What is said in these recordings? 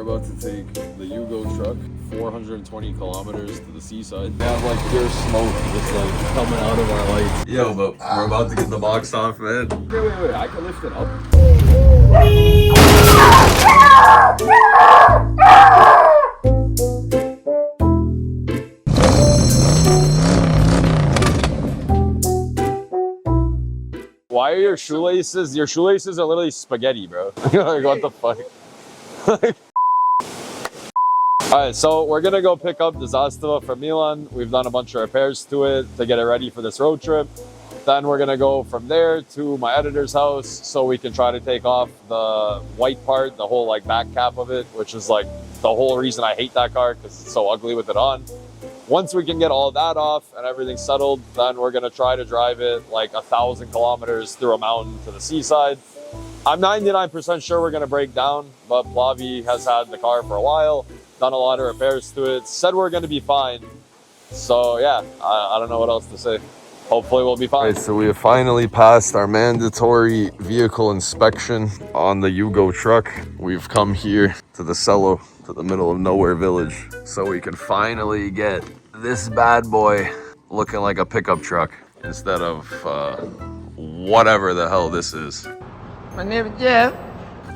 about to take the Yugo truck 420 kilometers to the seaside. We have like pure smoke just like coming out of our lights. Yo, but we're about to get the box off, man. Wait, I can lift it up. Why are your shoelaces? Your shoelaces are literally spaghetti, bro. Like, what the fuck? Alright, so we're gonna go pick up the Zastava from Milan. We've done a bunch of repairs to it to get it ready for this road trip. Then we're gonna go from there to my editor's house so we can try to take off the white part, the whole like back cap of it, which is like the whole reason I hate that car because it's so ugly with it on. Once we can get all that off and everything settled, then we're gonna try to drive it like 1,000 kilometers through a mountain to the seaside. I'm 99% sure we're gonna break down, but Plavi has had the car for a while, done a lot of repairs to it, said we're gonna be fine. So yeah, I don't know what else to say. Hopefully we'll be fine. Right, so we have finally passed our mandatory vehicle inspection on the Yugo truck. We've come here to the Cello, to the middle of nowhere village, so we can finally get this bad boy looking like a pickup truck instead of whatever the hell this is. My name is Jeff.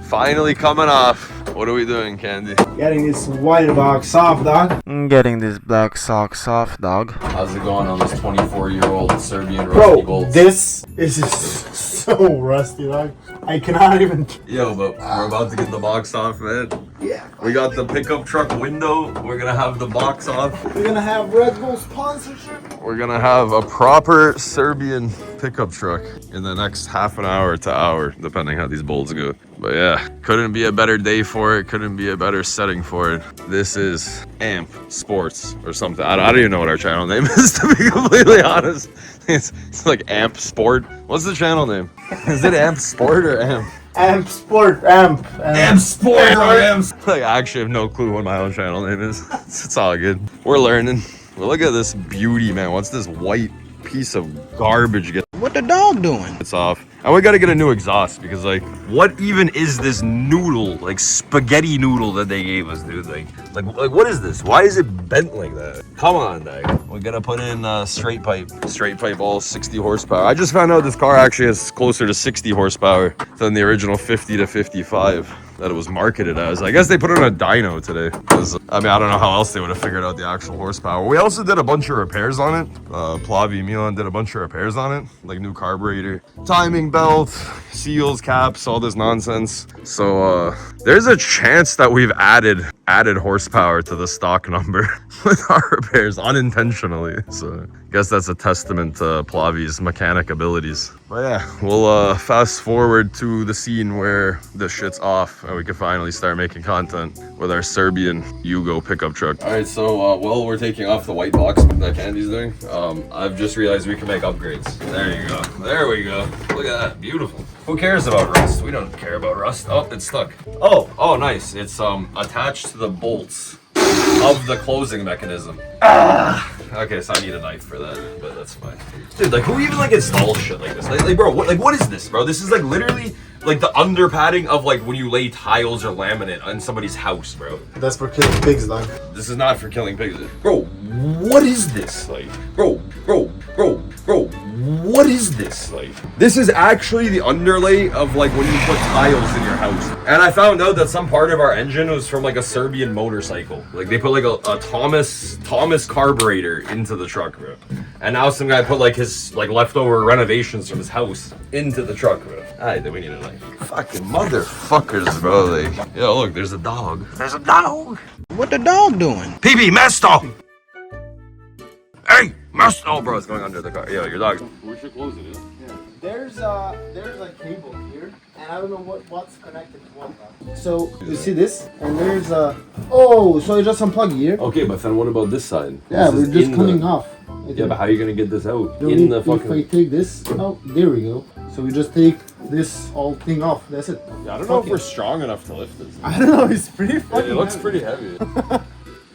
Finally coming off. What are we doing, Candy? Getting this white box off, dog. Getting this black socks off, dog. How's it going on this 24-year-old Serbian rusty bolts? This is so rusty, dog. I cannot even... Yo, but we're about to get the box off, man. Yeah. We got the pickup truck window. We're gonna have the box off. We're gonna have Red Bull sponsorship. We're gonna have a proper Serbian pickup truck in the next half an hour to hour, depending how these bolts go. But yeah, couldn't be a better day for it. Couldn't be a better setting for it. This is Amp Sports or something. I don't even know what our channel name is, to be completely honest. It's like Amp Sport. What's the channel name? Is it Amp Sport or Amp? Amp Sport, Amp. Amp Sport or Amp. Like, I actually have no clue what my own channel name is. It's all good. We're learning. But look at this beauty, man. What's this white piece of garbage? What the dog doing? It's off. And we gotta get a new exhaust because, like, what even is this noodle, like spaghetti noodle that they gave us, dude? Like what is this? Why is it bent like that? Come on, dog. We gotta put in straight pipe all 60 horsepower. I just found out this car actually has closer to 60 horsepower than the original 50 to 55 that it was marketed as. I guess they put it on a dyno today. I mean, I don't know how else they would have figured out the actual horsepower. We also did a bunch of repairs on it. Plavi Milan did a bunch of repairs on it, like new carburetor, timing belt, seals, caps, all this nonsense. So there's a chance that we've added horsepower to the stock number with our repairs unintentionally. So I guess that's a testament to Plavi's mechanic abilities. But yeah, we'll fast forward to the scene where this shit's off and we can finally start making content with our Serbian Yugo pickup truck. All right, so while we're taking off the white box that Candy's doing, I've just realized we can make upgrades. There you go. There we go. Look at that. Beautiful. Who cares about rust? We don't care about rust. Oh, it's stuck. Oh, nice. It's attached to the bolts of the closing mechanism. Okay, so I need a knife for that, but that's fine. Dude, like, who even like installs shit like this? Like bro, what is this, bro? This is like literally like the under padding of like when you lay tiles or laminate on somebody's house, bro. That's for killing pigs, dog. This is not for killing pigs, bro. What is this? Like, bro. What is this? Like, this is actually the underlay of like when you put tiles in your house. And I found out that some part of our engine was from like a Serbian motorcycle. Like they put like a Thomas carburetor into the truck, bro. And now some guy put like his like leftover renovations from his house into the truck, bro. Alright, then we need a knife. Fucking motherfuckers, bro. Like, yo, look, there's a dog. There's a dog. What the dog doing? PB, Mesto! Hey, Mesto! Oh, bro, it's going under the car. Yo, your dog's... We should close it, yeah. There's a cable here, and I don't know what's connected to what, dog. So, you see this? And there's a... Oh, so you just unplug here? Okay, but then what about this side? Yeah, we're just coming off. Yeah, but how are you gonna get this out? In the fucking... If I take this out, there we go. So we just take this whole thing off. That's it. Yeah, I don't know if we're strong enough to lift this. I don't know. It's pretty fucking It looks heavy. pretty heavy.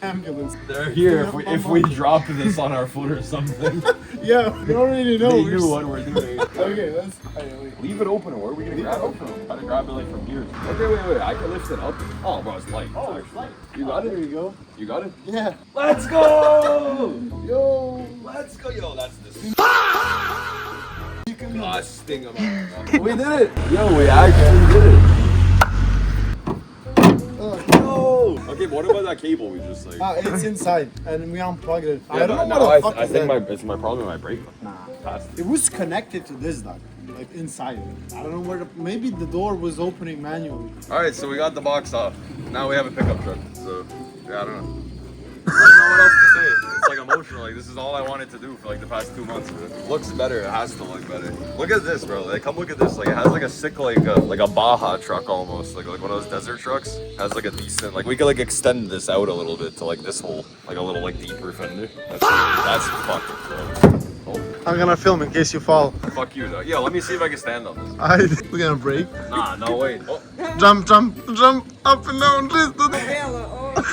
ambulance. They're here if we drop this on our foot or something. Yeah, we already know. They knew what we're doing. Okay, let's. Leave it open, or where are we gonna grab it from? Try to grab it like from here. Okay, wait, I can lift it up. Oh, bro, it's light. Oh, it's light. You got it? There you go. You got it? Yeah. Let's go! Yo. Let's go! Yo, that's disgusting amount. We did it! Yo, we actually did it! Yo! Okay, but what about that cable we just like... It's inside, and we unplugged it. Yeah, I don't know no, what the fuck I is think that. it's my problem with my brake. Nah. Fast. It was connected to this dog, like inside. I don't know where. Maybe the door was opening manually. Alright, so we got the box off. Now we have a pickup truck. So, yeah, I don't know. I don't know what else to say. It's like emotional. Like, this is all I wanted to do for like the past 2 months. Bro. It looks better. It has to look better. Look at this, bro. Like, come look at this. Like, it has like a sick, like a Baja truck almost. Like one of those desert trucks. It has like a decent, like we could like extend this out a little bit to like this hole, like a little like deeper fender. That's fucking cool. I'm gonna film in case you fall. Fuck you, though. Yo, let me see if I can stand on this. We're gonna break. Nah, no way. Oh. Jump up and down.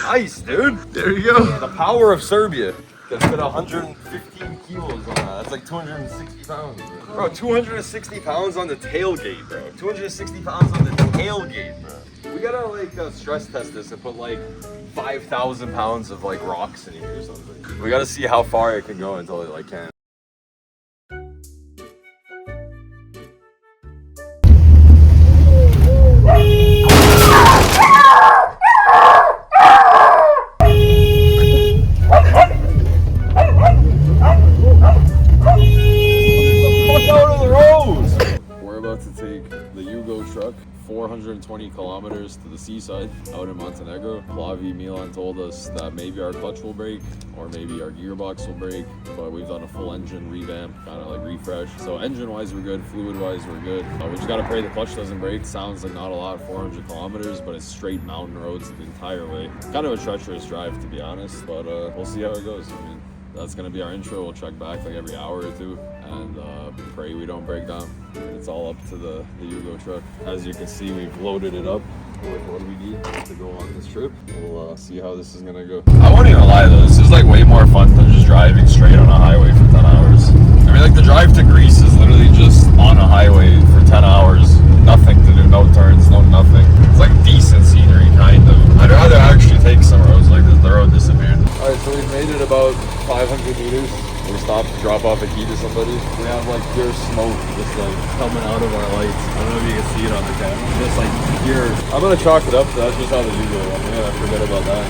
Nice, dude. There you go. The power of Serbia can fit 115 kilos on that. That's like 260 pounds. Bro, 260 pounds on the tailgate, bro. 260 pounds on the tailgate, bro. We gotta like stress test this and put like 5,000 pounds of like rocks in here or something. We gotta see how far it can go until it like can't. To take the Yugo truck 420 kilometers to the seaside out in Montenegro. Plavi Milan told us that maybe our clutch will break or maybe our gearbox will break, but we've done a full engine revamp, kind of like refresh. So engine wise we're good, fluid wise we're good. We just gotta pray the clutch doesn't break. Sounds like not a lot, 400 kilometers, but it's straight mountain roads the entire way. Kind of a treacherous drive to be honest, but we'll see how it goes. I mean, that's gonna be our intro. We'll check back like every hour or two and pray we don't break down. It's all up to the Yugo truck. As you can see, we've loaded it up with what we need to go on this trip. We'll see how this is gonna go. I won't even lie though, this is like way more fun than just driving straight on a highway for 10 hours. I mean, like the drive to Greece is literally just on a highway for 10 hours. Nothing to do, no turns, no nothing. It's like decent scenery, kind of. I'd rather actually take some roads like this. The road disappeared. Alright, so we've made it about 500 meters. We stopped to drop off a key to somebody. We have like pure smoke just like coming out of our lights. I don't know if you can see it on the camera. Just like pure. I'm gonna chalk it up. That's just how the Yugo. I'm gonna forget about that.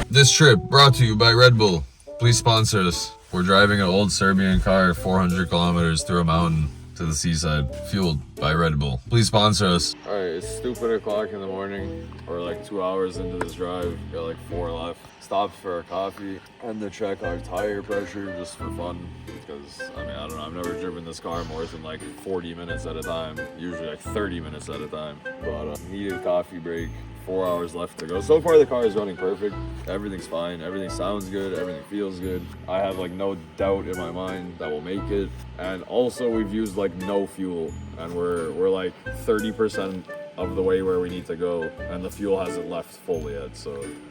This trip brought to you by Red Bull. Please sponsor us. We're driving an old Serbian car 400 kilometers through a mountain to the seaside, fueled by Red Bull. Please sponsor us. Alright, it's stupid o'clock in the morning. We're like 2 hours into this drive. Got like 4 left. Stopped for a coffee and to check our tire pressure just for fun. Because, I mean, I don't know, I've never driven this car more than like 40 minutes at a time. Usually like 30 minutes at a time. But needed coffee break. 4 hours left to go. So far the car is running perfect. Everything's fine. Everything sounds good. Everything feels good. I have like no doubt in my mind that we'll make it. And also we've used like no fuel and we're like 30% of the way where we need to go and the fuel hasn't left fully yet.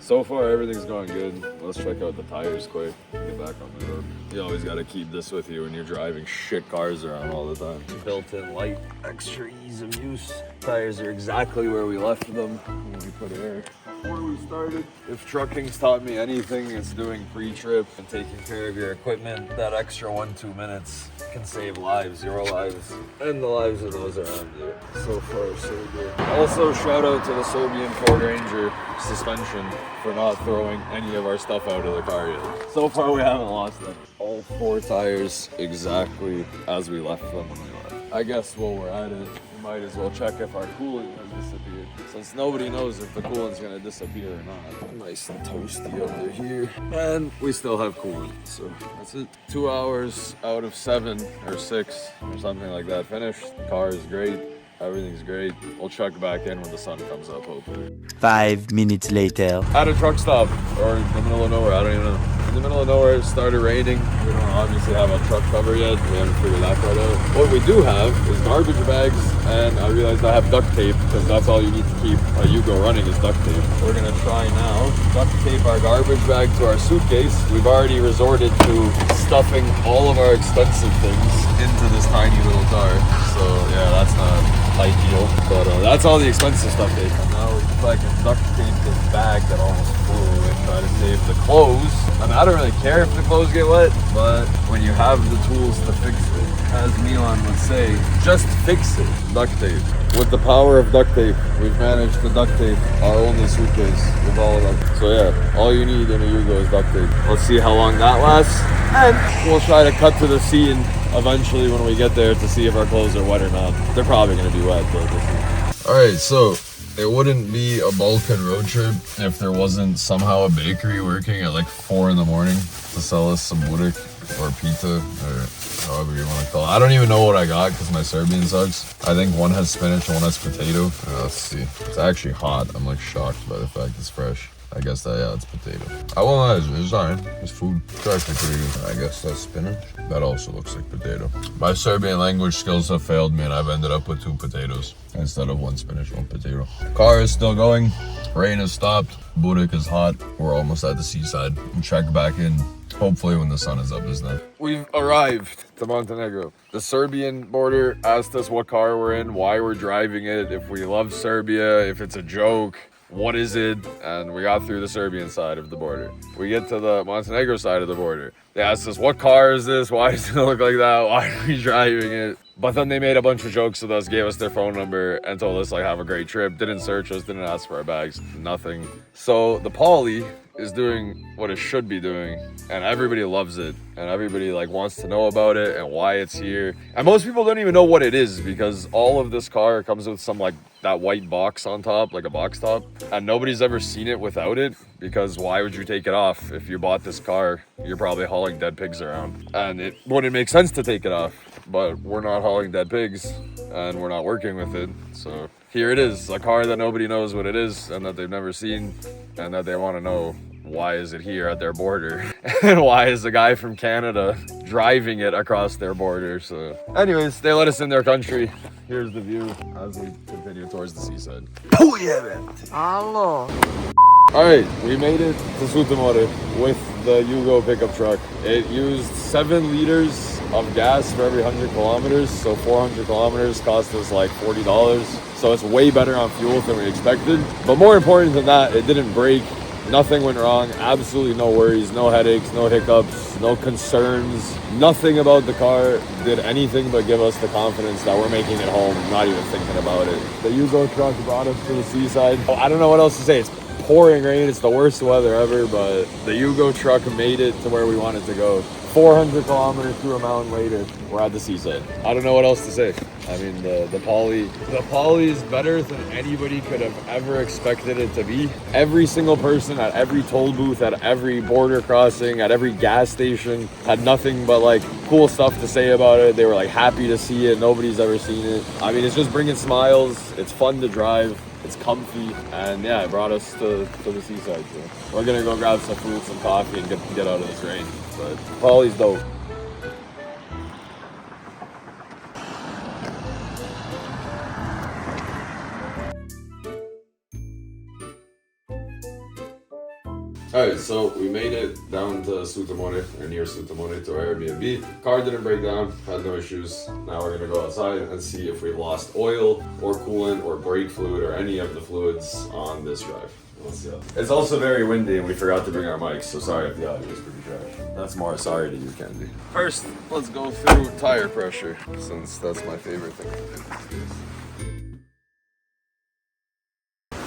So far everything's going good. Let's check out the tires quick. Get back on the road. You always got to keep this with you when you're driving shit cars around all the time. Built-in light, extra ease of use. Tires are exactly where we left them when we put it there. Before we started, if trucking's taught me anything, it's doing pre-trip and taking care of your equipment. That extra 1-2 minutes can save lives, your lives, and the lives of those around you. So far, so good. Also, shout out to the Serbian Ford Ranger suspension for not throwing any of our stuff out of the car yet. So far, we haven't lost them. All 4 tires exactly as we left them when we left. I guess while we're at it, we might as well check if our coolant has disappeared, since nobody knows if the coolant's gonna disappear or not. Nice and toasty over here. And we still have coolant, so that's it. 2 hours out of 7 or 6 or something like that finished. The car is great. Everything's great. We'll check back in when the sun comes up, hopefully. 5 minutes later. At a truck stop, or in the middle of nowhere, I don't even know. in the middle of nowhere, it started raining. We don't obviously have a truck cover yet. We haven't figured that part out. What we do have is garbage bags, and I realized I have duct tape because that's all you need to keep a Yugo running is duct tape. We're gonna try now duct tape our garbage bag to our suitcase. We've already resorted to stuffing all of our expensive things into this tiny little car. So yeah, that's not ideal, but that's all the expensive stuff they come. Now we fucking duct tape this bag that almost flew and try to save the clothes. I mean, I don't really care if the clothes get wet, but when you have the tools to fix it, as Milan would say, just fix it. Duct tape. With the power of duct tape, we've managed to duct tape our only suitcase with all of them. So yeah, all you need in a Yugo is duct tape. Let's see how long that lasts, and we'll try to cut to the scene eventually when we get there to see if our clothes are wet or not. They're probably going to be wet, but we'll see. Alright, so it wouldn't be a Balkan road trip if there wasn't somehow a bakery working at like 4 in the morning to sell us some burik or pita or however you want to call it. I don't even know what I got because my Serbian sucks. I think one has spinach and one has potato. Let's see. It's actually hot. I'm like shocked by the fact it's fresh. I guess that, yeah, it's potato. I won't lie, it's alright. It's food. It's actually pretty good. I guess that's spinach. That also looks like potato. My Serbian language skills have failed me and I've ended up with 2 potatoes instead of 1 spinach, 1 potato. Car is still going. Rain has stopped. Burik is hot. We're almost at the seaside. We'll check back in hopefully when the sun is up, isn't it? We've arrived to Montenegro. The Serbian border asked us what car we're in, why we're driving it, if we love Serbia, if it's a joke. What is it? And we got through the Serbian side of the border. We get to the Montenegro side of the border. They asked us, what car is this? Why does it look like that? Why are we driving it? But then they made a bunch of jokes with us, gave us their phone number, and told us, like, have a great trip. Didn't search us, didn't ask for our bags, nothing. So the Poly is doing what it should be doing, and everybody loves it, and everybody like wants to know about it and why it's here. And most people don't even know what it is because all of this car comes with some like that white box on top, like a box top, and nobody's ever seen it without it because why would you take it off? If you bought this car, you're probably hauling dead pigs around, and it wouldn't make sense to take it off, but we're not hauling dead pigs and we're not working with it. So here it is, a car that nobody knows what it is and that they've never seen and that they want to know why is it here at their border and why is the guy from Canada driving it across their border. So anyways, they let us in their country. Here's the view as we continue towards the seaside. Oh yeah, man. Hello. Alright, we made it to Sutomore with the Yugo pickup truck. It used 7 liters of gas for every 100 kilometers, so 400 kilometers cost us like $40. So it's way better on fuel than we expected. But more important than that, it didn't break. Nothing went wrong, absolutely no worries, no headaches, no hiccups, no concerns. Nothing about the car did anything but give us the confidence that we're making it home, not even thinking about it. The Yugo truck brought us to the seaside. Oh, I don't know what else to say. It's pouring rain, it's the worst weather ever, but the Yugo truck made it to where we wanted to go. 400 kilometers through a mountain later, we're at the seaside. I don't know what else to say. I mean, the Poly is better than anybody could have ever expected it to be. Every single person at every toll booth, at every border crossing, at every gas station had nothing but like cool stuff to say about it. They were like happy to see it. Nobody's ever seen it. I mean, it's just bringing smiles. It's fun to drive. It's comfy, and yeah, it brought us to the seaside. So we're gonna go grab some food, some coffee, and get out of this rain. But Poly's dope. Alright, so we made it down to Sutomore, or near Sutomore, to our Airbnb. Car didn't break down, had no issues. Now we're gonna go outside and see if we lost oil or coolant or brake fluid or any of the fluids on this drive. Let's see. It's also very windy and we forgot to bring our mics, so sorry if the audio is pretty trash. That's more sorry to you, Candy. First, let's go through tire pressure, since that's my favorite thing to do.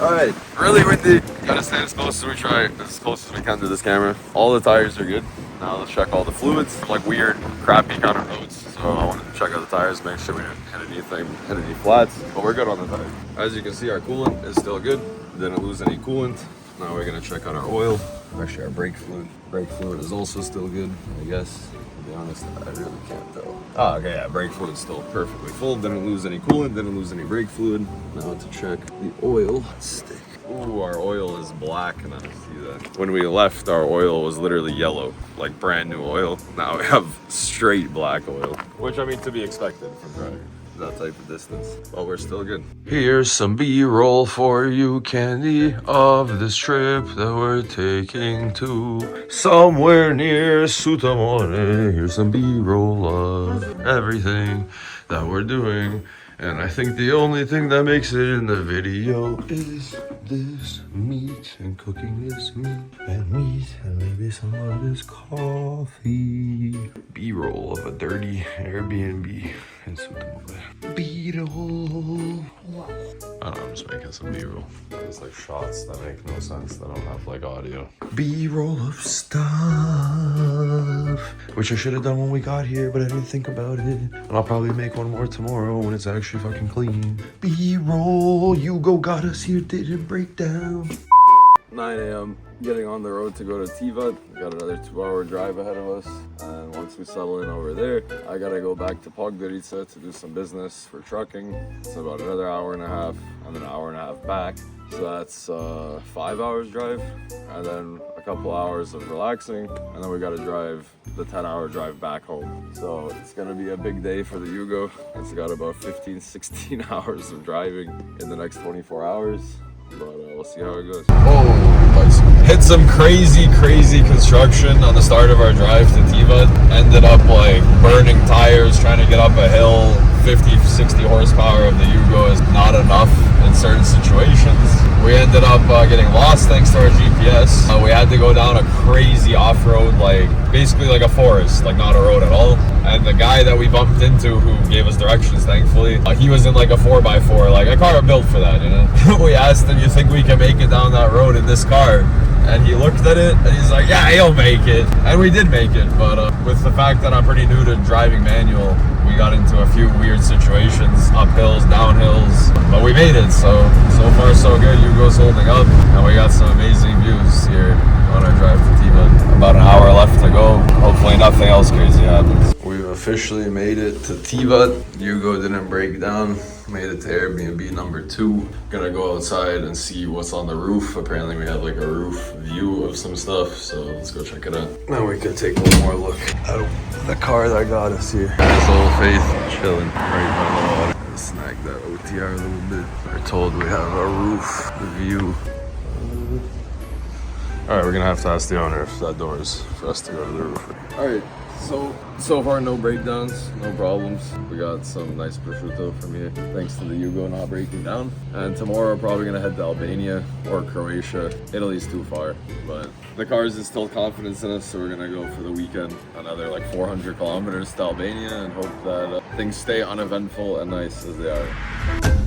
Alright, really windy. Gotta stand as close as we try, as close as we can to this camera. All the tires are good. Now let's check all the fluids. Like weird, crappy kind of roads. So I want to check out the tires, make sure we didn't hit anything, hit any flats. But we're good on the tires. As you can see, our coolant is still good. Didn't lose any coolant. Now we're gonna check out our oil. Actually, our brake fluid. Brake fluid is also still good, I guess. To be honest, I really can't tell. Oh, okay, yeah, brake fluid's still perfectly full. Didn't lose any coolant, didn't lose any brake fluid. Now to check the oil stick. Ooh, our oil is black now. See that? When we left, our oil was literally yellow, like brand new oil. Now we have straight black oil, which I mean to be expected from driving that type of distance, but we're still good. Here's some B-roll for you, Candy, of this trip that we're taking to somewhere near Sutamone. Here's some B-roll of everything that we're doing. And I think the only thing that makes it in the video is this meat and cooking this meat and meat and maybe some of this coffee. B-roll of a dirty Airbnb in Sutamone. B-roll. I don't know, I'm just making some B-roll. It's like shots that make no sense, that don't have like audio. B-roll of stuff, which I should have done when we got here, but I didn't think about it. And I'll probably make one more tomorrow when it's actually fucking clean. B-roll, Yugo got us here, didn't break down. 9 a.m. getting on the road to go to Tivat. We got another 2-hour drive ahead of us. And once we settle in over there, I gotta go back to Podgorica to do some business for trucking. It's about another hour and a half and then an hour and a half back. So that's 5 hours drive and then a couple hours of relaxing. And then we gotta drive the 10-hour drive back home. So it's gonna be a big day for the Yugo. It's got about 15, 16 hours of driving in the next 24 hours. But we'll see how it goes. Oh, hit some crazy construction on the start of our drive to Tivat. Ended up like burning tires trying to get up a hill. 50, 60 horsepower of the Yugo is not enough in certain situations. We ended up getting lost thanks to our GPS. We had to go down a crazy off-road, like basically like a forest, like not a road at all. And the guy that we bumped into who gave us directions, thankfully, he was in like a 4x4, like a car built for that, you know? We asked him, you think we can make it down that road in this car? And he looked at it and he's like, yeah, he'll make it. And we did make it, but with the fact that I'm pretty new to driving manual, we got into a few weird situations, up hills, down hills, but we made it. So far so good. Yugo's holding up and we got some amazing views here on our drive to Tivat. About an hour left to go. Hopefully nothing else crazy happens. We've officially made it to Tivat. Yugo didn't break down. Made it to Airbnb number 2. Gonna go outside and see what's on the roof. Apparently we have like a roof view of some stuff, so let's go check it out. Now we can take one more look at the car that got us here. There's Old Faith chilling right by the water. Let's snag that OTR a little bit. We're told we have a roof view. Alright, we're gonna have to ask the owner if that door is for us to go to the roof. Alright, so far no breakdowns, no problems. We got some nice prosciutto from here, thanks to the Yugo not breaking down. And tomorrow we're probably gonna head to Albania or Croatia. Italy's too far, but the cars instilled confidence in us, so we're gonna go for the weekend. Another like 400 kilometers to Albania and hope that things stay uneventful and nice as they are.